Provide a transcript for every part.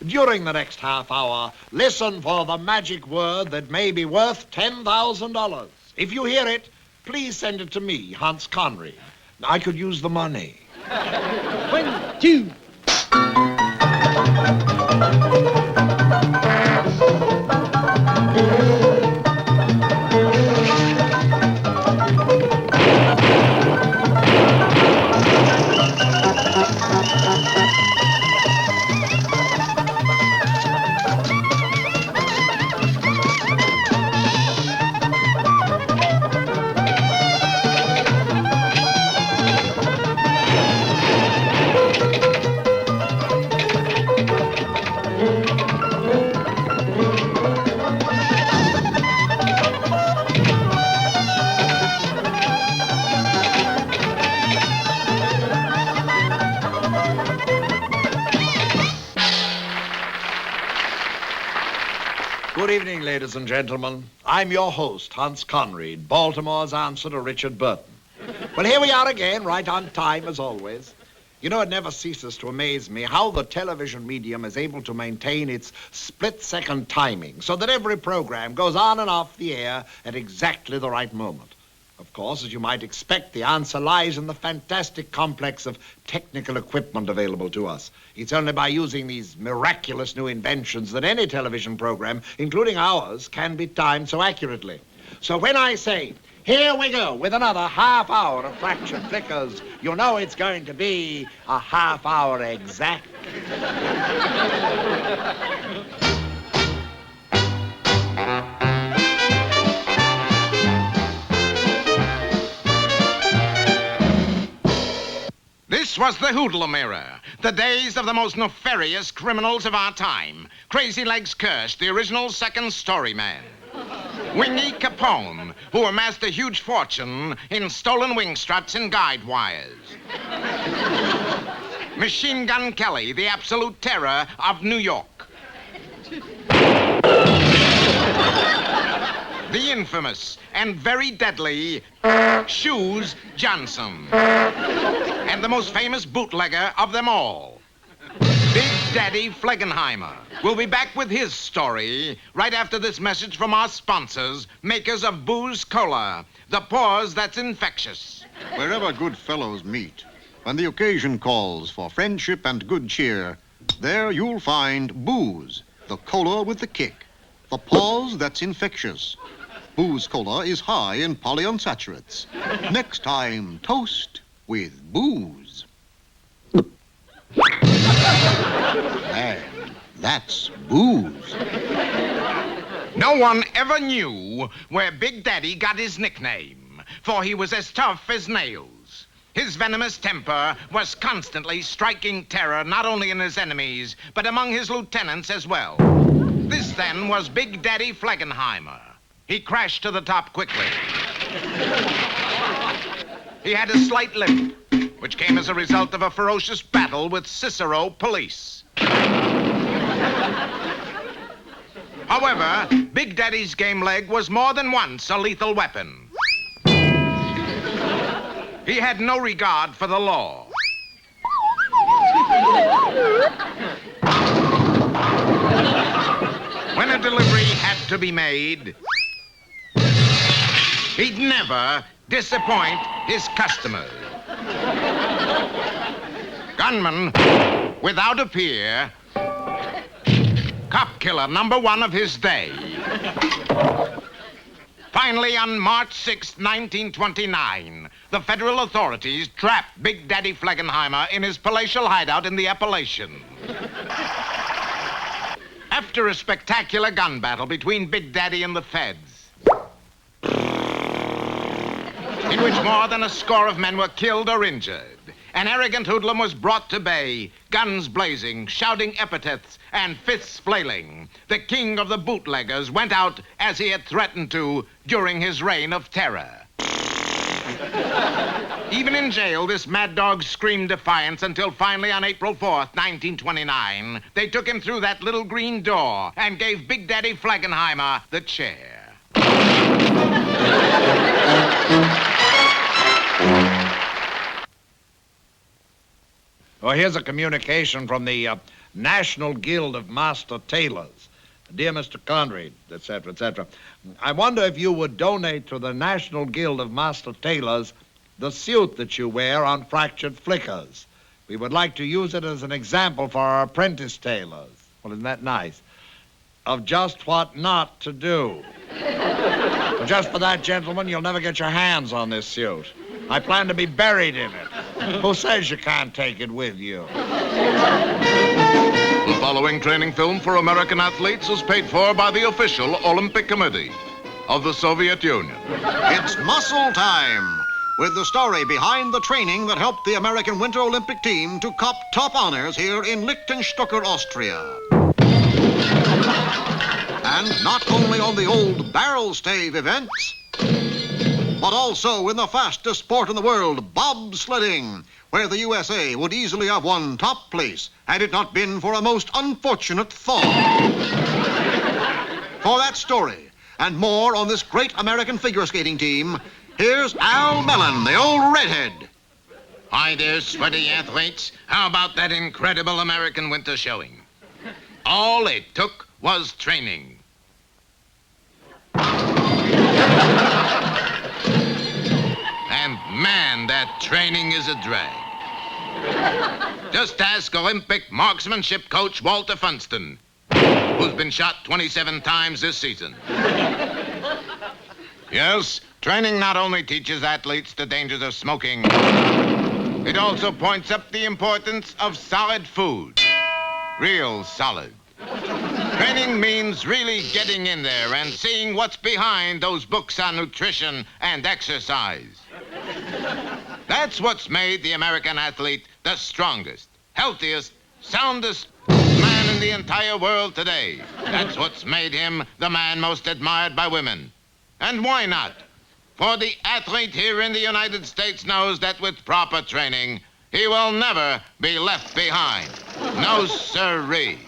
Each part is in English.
During the next half hour, listen for the magic word that may be worth $10,000. If you hear it, please send it to me, Hans Conried. I could use the money. 1, 2. Good evening, ladies and gentlemen. I'm your host, Hans Conried, Baltimore's answer to Richard Burton. Well, here we are again, right on time as always. You know, it never ceases to amaze me how the television medium is able to maintain its split-second timing so that every program goes on and off the air at exactly the right moment. Of course, as you might expect, the answer lies in the fantastic complex of technical equipment available to us. It's only by using these miraculous new inventions that any television program, including ours, can be timed so accurately. So when I say, here we go with another half hour of fractured flickers, you know it's going to be a half hour exact. This was the hoodlum era, the days of the most nefarious criminals of our time. Crazy Legs Kirsch, the original second story man. Wingy Capone, who amassed a huge fortune in stolen wing struts and guide wires. Machine Gun Kelly, the absolute terror of New York. The infamous and very deadly Shoes Johnson. And the most famous bootlegger of them all, Big Daddy Flegenheimer. We'll be back with his story right after this message from our sponsors, makers of Booze Cola, the pause that's infectious. Wherever good fellows meet, when the occasion calls for friendship and good cheer, there you'll find booze, the cola with the kick, the pause that's infectious. Booze Cola is high in polyunsaturates. Next time, toast with booze. Man, that's booze. No one ever knew where Big Daddy got his nickname, for he was as tough as nails. His venomous temper was constantly striking terror not only in his enemies, but among his lieutenants as well. This, then, was Big Daddy Flegenheimer. He crashed to the top quickly. He had a slight limp, which came as a result of a ferocious battle with Cicero police. However, Big Daddy's game leg was more than once a lethal weapon. He had no regard for the law. When a delivery had to be made, he'd never disappoint his customers. Gunman without a peer, cop killer #1 of his day. Finally, on March 6, 1929, the federal authorities trapped Big Daddy Flegenheimer in his palatial hideout in the Appalachians. After a spectacular gun battle between Big Daddy and the feds, in which more than a score of men were killed or injured, an arrogant hoodlum was brought to bay, guns blazing, shouting epithets, and fists flailing. The king of the bootleggers went out as he had threatened to during his reign of terror. Even in jail, this mad dog screamed defiance until finally on April 4th, 1929, they took him through that little green door and gave Big Daddy Flegenheimer the chair. Well, here's a communication from the National Guild of Master Tailors. Dear Mr. Conrad, etc., etc. I wonder if you would donate to the National Guild of Master Tailors the suit that you wear on fractured flickers. We would like to use it as an example for our apprentice tailors. Well, isn't that nice? Of just what not to do. Well, just for that, gentlemen, you'll never get your hands on this suit. I plan to be buried in it. Who says you can't take it with you? The following training film for American athletes was paid for by the official Olympic Committee of the Soviet Union. It's muscle time, with the story behind the training that helped the American Winter Olympic team to cop top honors here in Liechtenstein, Austria. And not only on the old barrel stave events, but also in the fastest sport in the world, bobsledding, where the USA would easily have won top place had it not been for a most unfortunate thaw. For that story and more on this great American figure skating team, here's Al Mellon, the old redhead. Hi there, sweaty athletes. How about that incredible American winter showing? All it took was training. And man, that training is a drag. Just ask Olympic marksmanship coach Walter Funston, who's been shot 27 times this season. Yes, training not only teaches athletes the dangers of smoking, it also points up the importance of solid food. Real solid. Training means really getting in there and seeing what's behind those books on nutrition and exercise. That's what's made the American athlete the strongest, healthiest, soundest man in the entire world today. That's what's made him the man most admired by women. And why not? For the athlete here in the United States knows that with proper training, he will never be left behind. No sirree.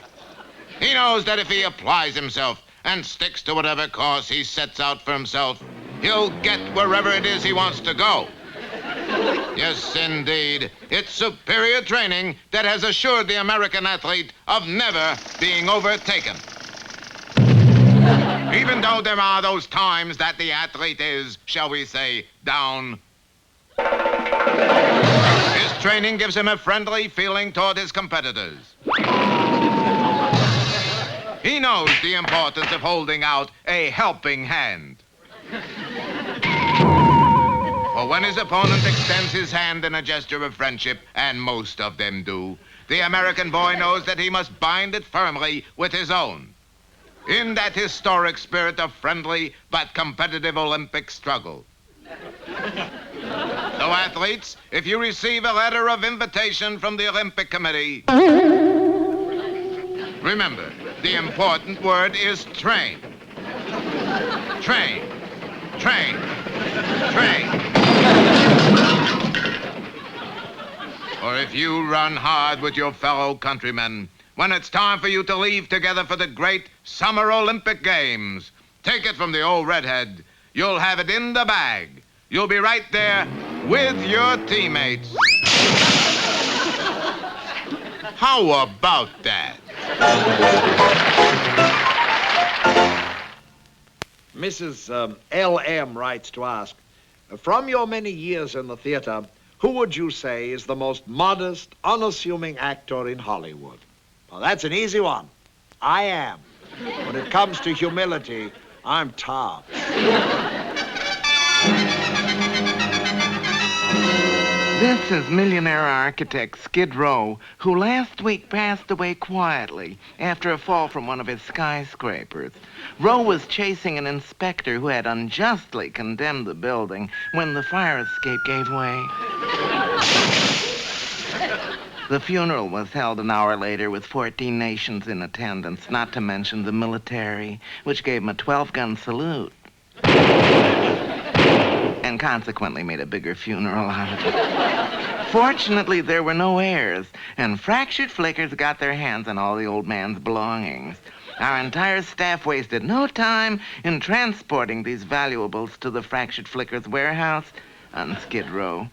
He knows that if he applies himself and sticks to whatever course he sets out for himself, he'll get wherever it is he wants to go. Yes, indeed. It's superior training that has assured the American athlete of never being overtaken. Even though there are those times that the athlete is, shall we say, down, his training gives him a friendly feeling toward his competitors. He knows the importance of holding out a helping hand. For when his opponent extends his hand in a gesture of friendship, and most of them do, the American boy knows that he must bind it firmly with his own, in that historic spirit of friendly but competitive Olympic struggle. So, athletes, if you receive a letter of invitation from the Olympic Committee, remember, the important word is train. Train. Train. Train. Or if you run hard with your fellow countrymen, when it's time for you to leave together for the great Summer Olympic Games, take it from the old redhead. You'll have it in the bag. You'll be right there with your teammates. How about that? Mrs. L.M. writes to ask, from your many years in the theater, who would you say is the most modest, unassuming actor in Hollywood? Well, that's an easy one. I am. When it comes to humility, I'm tops. This is millionaire architect Skid Row, who last week passed away quietly after a fall from one of his skyscrapers. Row was chasing an inspector who had unjustly condemned the building when the fire escape gave way. The funeral was held an hour later with 14 nations in attendance, not to mention the military, which gave him a 12-gun salute. And consequently made a bigger funeral out of it. Fortunately, there were no heirs, and fractured flickers got their hands on all the old man's belongings. Our entire staff wasted no time in transporting these valuables to the fractured flickers warehouse on Skid Row.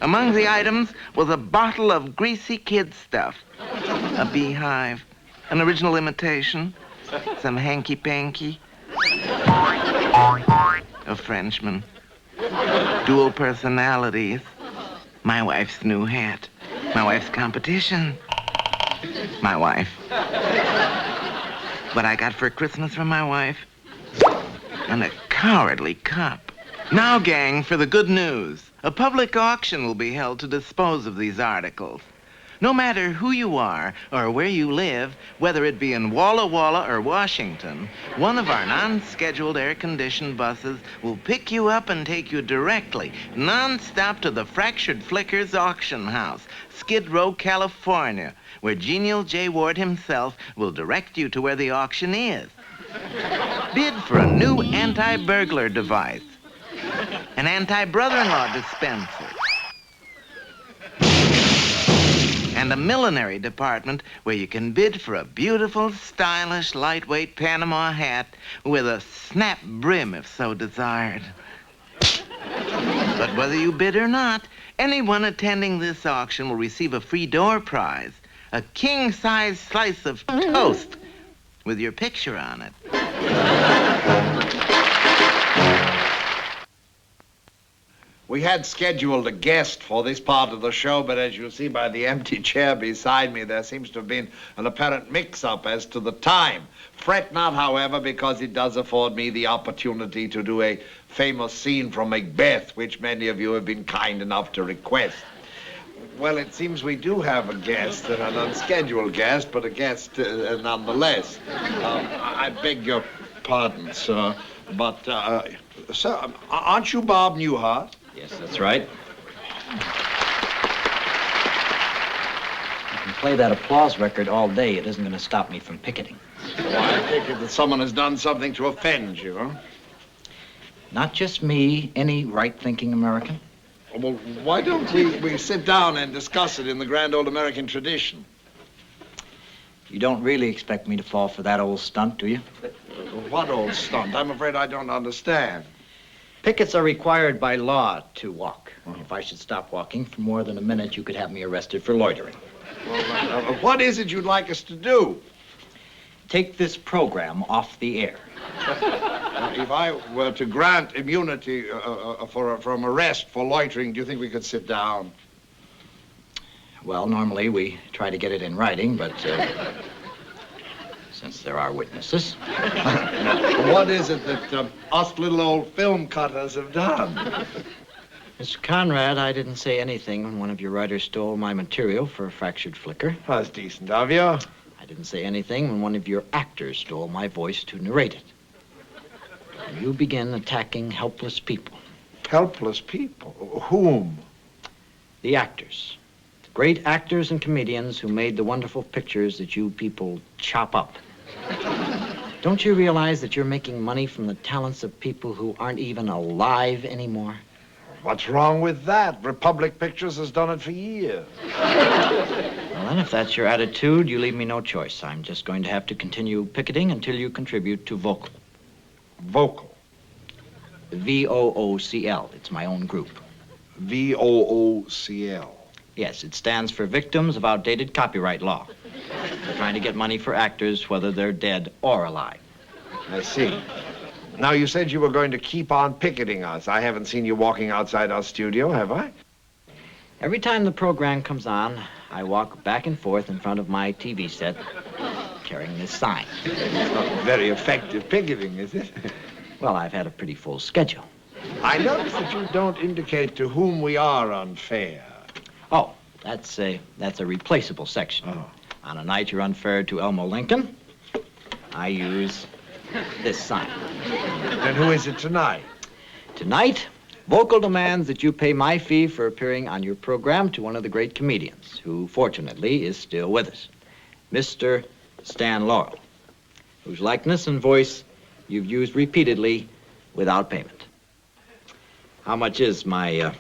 Among the items was a bottle of greasy kid stuff, a beehive, an original imitation, some hanky-panky, a Frenchman, dual personalities, my wife's new hat, my wife's competition, my wife. What I got for Christmas from my wife? And a cowardly cup. Now, gang, for the good news. A public auction will be held to dispose of these articles. No matter who you are or where you live, whether it be in Walla Walla or Washington, one of our non-scheduled air-conditioned buses will pick you up and take you directly, non-stop to the Fractured Flickers auction house, Skid Row, California, where Genial J. Ward himself will direct you to where the auction is. Bid for a new anti-burglar device, an anti-brother-in-law dispenser, and a millinery department where you can bid for a beautiful, stylish, lightweight Panama hat with a snap brim if so desired. But whether you bid or not, anyone attending this auction will receive a free door prize, a king-size slice of toast with your picture on it. We had scheduled a guest for this part of the show, but as you see by the empty chair beside me, there seems to have been an apparent mix-up as to the time. Fret not, however, because it does afford me the opportunity to do a famous scene from Macbeth, which many of you have been kind enough to request. Well, it seems we do have a guest, an unscheduled guest, but a guest nonetheless. I beg your pardon, sir, but, sir, aren't you Bob Newhart? Yes, that's right. I can play that applause record all day. It isn't going to stop me from picketing. Well, I take it that someone has done something to offend you, huh? Not just me, any right-thinking American. Well, why don't we sit down and discuss it in the grand old American tradition? You don't really expect me to fall for that old stunt, do you? What old stunt? I'm afraid I don't understand. Pickets are required by law to walk. If I should stop walking for more than a minute, you could have me arrested for loitering. Well, what is it you'd like us to do? Take this program off the air. If I were to grant immunity from arrest for loitering, do you think we could sit down? Well, normally we try to get it in writing, but since there are witnesses. What is it that us little old film cutters have done? Mr. Conrad, I didn't say anything when one of your writers stole my material for a fractured flicker. That's decent of you. I didn't say anything when one of your actors stole my voice to narrate it. You begin attacking helpless people. Helpless people? Whom? The actors. The great actors and comedians who made the wonderful pictures that you people chop up. Don't you realize that you're making money from the talents of people who aren't even alive anymore? What's wrong with that? Republic Pictures has done it for years. Well, then, if that's your attitude, you leave me no choice. I'm just going to have to continue picketing until you contribute to Vocal. Vocal? VOOCL. It's my own group. VOOCL. Yes, it stands for Victims of Outdated Copyright Law. We're trying to get money for actors, whether they're dead or alive. I see. Now, you said you were going to keep on picketing us. I haven't seen you walking outside our studio, have I? Every time the program comes on, I walk back and forth in front of my TV set carrying this sign. It's not very effective picketing, is it? Well, I've had a pretty full schedule. I notice that you don't indicate to whom we are unfair. Oh, that's a replaceable section. Oh. On a night you're unfair to Elmo Lincoln, I use this sign. Then who is it tonight? Tonight, Vocal demands that you pay my fee for appearing on your program to one of the great comedians, who fortunately is still with us, Mr. Stan Laurel, whose likeness and voice you've used repeatedly without payment. How much is my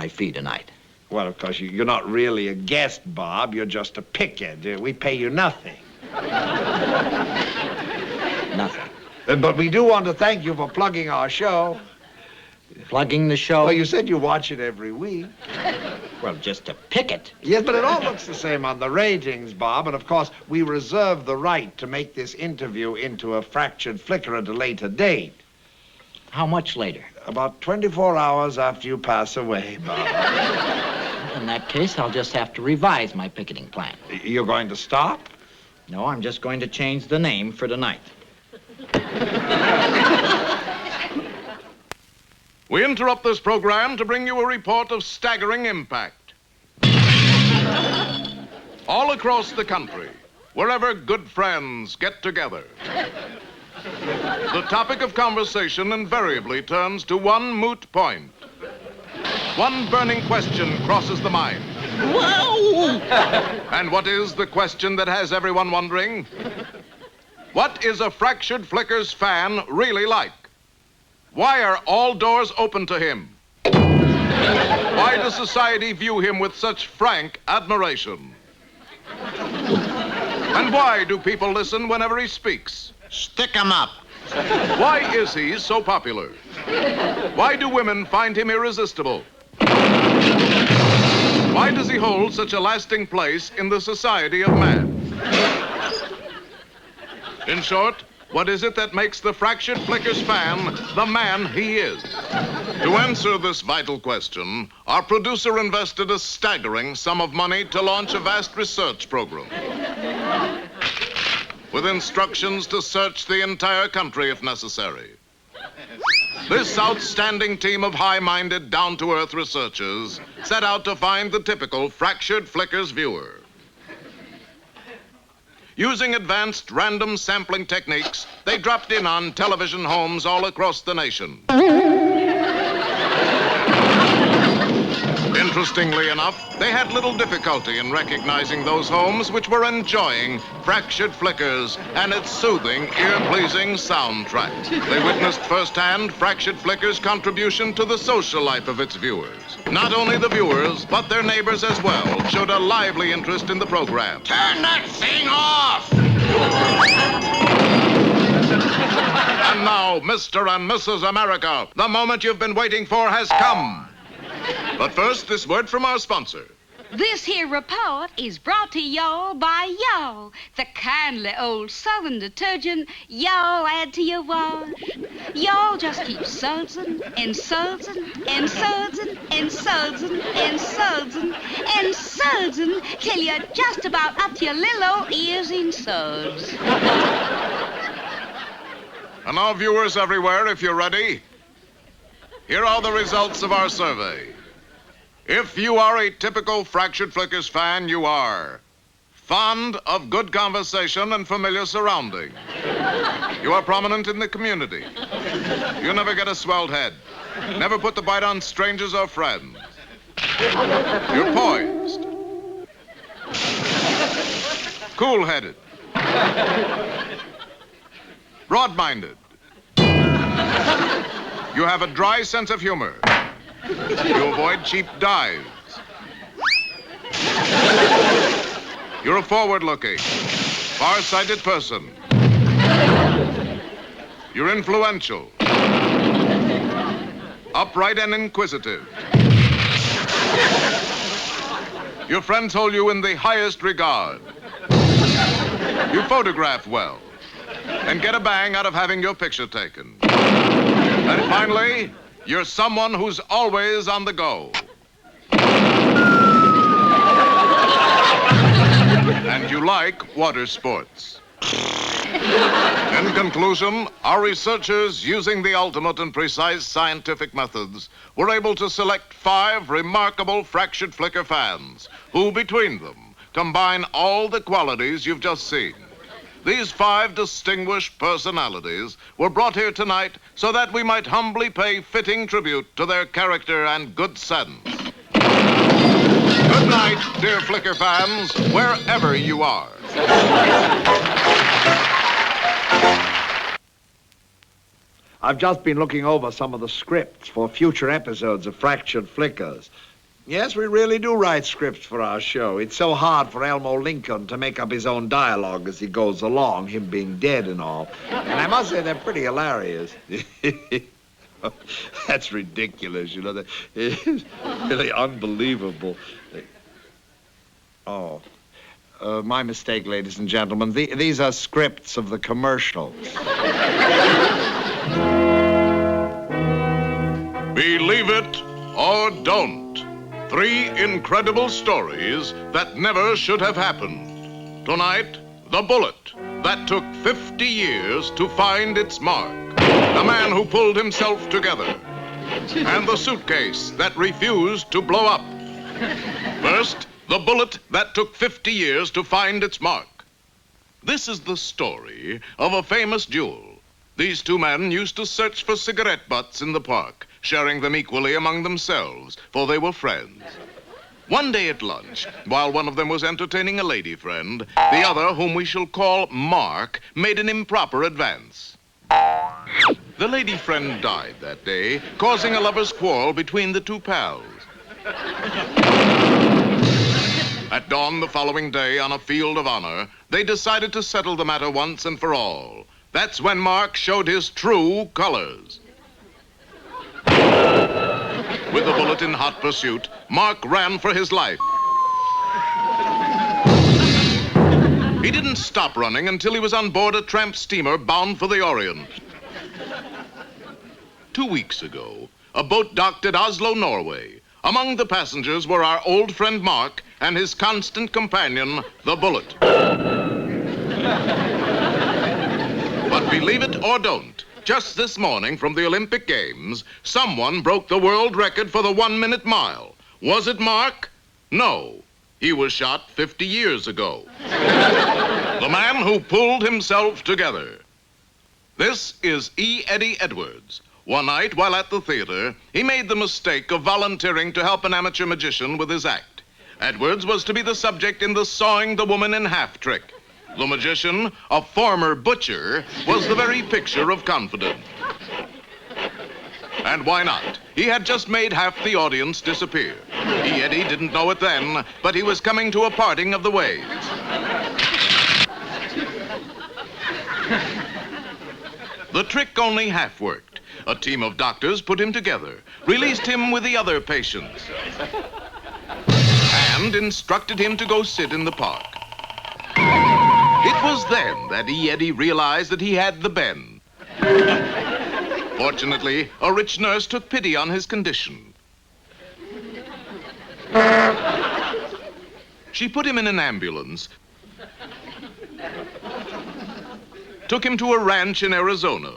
fee tonight? Well, of course, you're not really a guest, Bob. You're just a picket. We pay you nothing. Nothing. But we do want to thank you for plugging our show. Plugging the show. Well, you said you watch it every week. Well, just to pick it. Yes, but it all looks the same on the ratings, Bob. And, of course, we reserve the right to make this interview into a fractured flicker at a later date. How much later? About 24 hours after you pass away, Bob. In that case, I'll just have to revise my picketing plan. You're going to stop? No, I'm just going to change the name for tonight. We interrupt this program to bring you a report of staggering impact. All across the country, wherever good friends get together, the topic of conversation invariably turns to one moot point. One burning question crosses the mind. Whoa! And what is the question that has everyone wondering? What is a Fractured Flickers fan really like? Why are all doors open to him? Why does society view him with such frank admiration? And why do people listen whenever he speaks? Stick 'em up. Why is he so popular? Why do women find him irresistible? Why does he hold such a lasting place in the society of man? In short, what is it that makes the Fractured Flickers fan the man he is? To answer this vital question, our producer invested a staggering sum of money to launch a vast research program, with instructions to search the entire country if necessary. This outstanding team of high-minded, down-to-earth researchers set out to find the typical Fractured Flickers viewer. Using advanced random sampling techniques, they dropped in on television homes all across the nation. Interestingly enough, they had little difficulty in recognizing those homes which were enjoying Fractured Flickers and its soothing, ear-pleasing soundtrack. They witnessed firsthand Fractured Flickers' contribution to the social life of its viewers. Not only the viewers, but their neighbors as well showed a lively interest in the program. Turn that thing off! And now, Mr. and Mrs. America, the moment you've been waiting for has come. But first, this word from our sponsor. This here report is brought to y'all by y'all, the kindly old Southern detergent y'all add to your wash. Y'all just keep sudsing and sudsing and sudsing and sudsing and sudsing and sudsing till you're just about up to your little old ears in suds. And now, viewers everywhere, if you're ready, here are the results of our survey. If you are a typical Fractured Flickers fan, you are fond of good conversation and familiar surroundings. You are prominent in the community. You never get a swelled head. Never put the bite on strangers or friends. You're poised. Cool-headed. Broad-minded. You have a dry sense of humor. You avoid cheap dives. You're a forward-looking, far-sighted person. You're influential, upright and inquisitive. Your friends hold you in the highest regard. You photograph well and get a bang out of having your picture taken. And finally, you're someone who's always on the go. And you like water sports. In conclusion, our researchers, using the ultimate and precise scientific methods, were able to select 5 remarkable Fractured Flicker fans who, between them, combine all the qualities you've just seen. These 5 distinguished personalities were brought here tonight so that we might humbly pay fitting tribute to their character and good sense. Good night, dear Flicker fans, wherever you are. I've just been looking over some of the scripts for future episodes of Fractured Flickers. Yes, we really do write scripts for our show. It's so hard for Elmo Lincoln to make up his own dialogue as he goes along, him being dead and all. And I must say they're pretty hilarious. That's ridiculous, you know. That is really unbelievable. Oh. My mistake, ladies and gentlemen. These are scripts of the commercials. Believe it or don't. 3 incredible stories that never should have happened. Tonight, the bullet that took 50 years to find its mark. The man who pulled himself together. And the suitcase that refused to blow up. First, the bullet that took 50 years to find its mark. This is the story of a famous duel. These 2 men used to search for cigarette butts in the park, sharing them equally among themselves, for they were friends. One day at lunch, while one of them was entertaining a lady friend, the other, whom we shall call Mark, made an improper advance. The lady friend died that day, causing a lover's quarrel between the 2 pals. At dawn the following day, on a field of honor, they decided to settle the matter once and for all. That's when Mark showed his true colors. With the bullet in hot pursuit, Mark ran for his life. He didn't stop running until he was on board a tramp steamer bound for the Orient. 2 weeks ago, a boat docked at Oslo, Norway. Among the passengers were our old friend Mark and his constant companion, the bullet. But believe it or don't, just this morning from the Olympic Games, someone broke the world record for the 1-minute mile. Was it Mark? No. He was shot 50 years ago. The man who pulled himself together. This is E. Eddie Edwards. One night, while at the theater, he made the mistake of volunteering to help an amateur magician with his act. Edwards was to be the subject in the sawing the woman in half trick. The magician, a former butcher, was the very picture of confidence. And why not? He had just made half the audience disappear. E. Eddie didn't know it then, but he was coming to a parting of the ways. The trick only half worked. A team of doctors put him together, released him with the other patients, and instructed him to go sit in the park. It was then that E. Eddie realized that he had the bend. Fortunately, a rich nurse took pity on his condition. She put him in an ambulance, took him to a ranch in Arizona.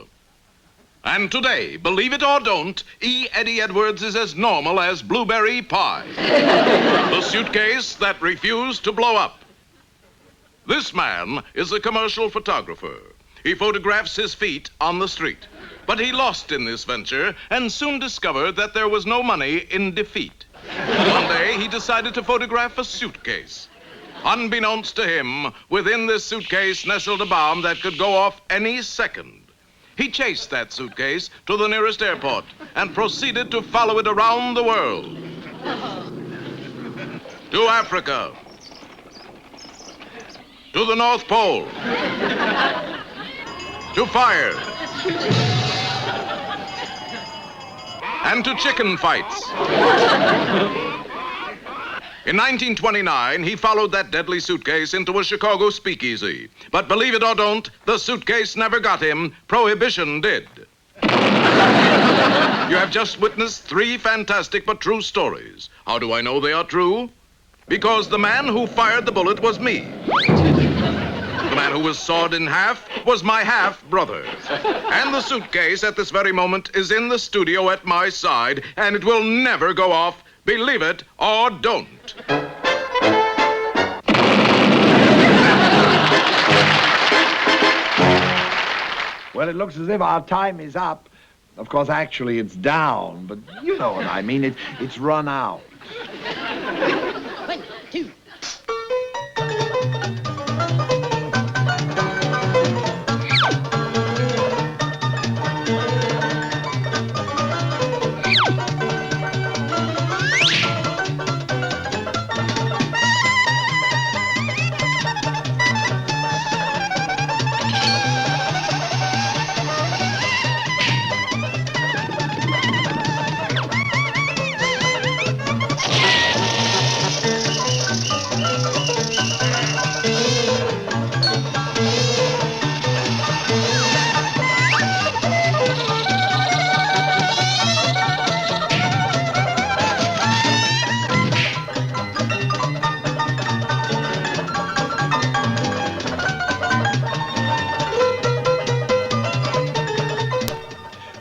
And today, believe it or don't, E. Eddie Edwards is as normal as blueberry pie. The suitcase that refused to blow up. This man is a commercial photographer. He photographs his feet on the street. But he lost in this venture and soon discovered that there was no money in defeat. One day, he decided to photograph a suitcase. Unbeknownst to him, within this suitcase nestled a bomb that could go off any second. He chased that suitcase to the nearest airport and proceeded to follow it around the world. To Africa. To the North Pole. To fire. And to chicken fights. In 1929, he followed that deadly suitcase into a Chicago speakeasy. But believe it or don't, the suitcase never got him. Prohibition did. You have just witnessed 3 fantastic but true stories. How do I know they are true? Because the man who fired the bullet was me. The man who was sawed in half was my half-brother. And the suitcase at this very moment is in the studio at my side, and it will never go off. Believe it or don't. Well, it looks as if our time is up. Of course, actually, it's down, but you know what I mean. It's run out. 1, 2.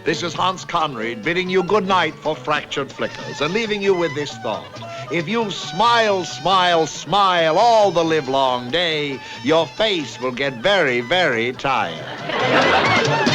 This is Hans Conried bidding you good night for fractured flickers and leaving you with this thought. If you smile, smile, smile all the livelong day, your face will get very, very tired.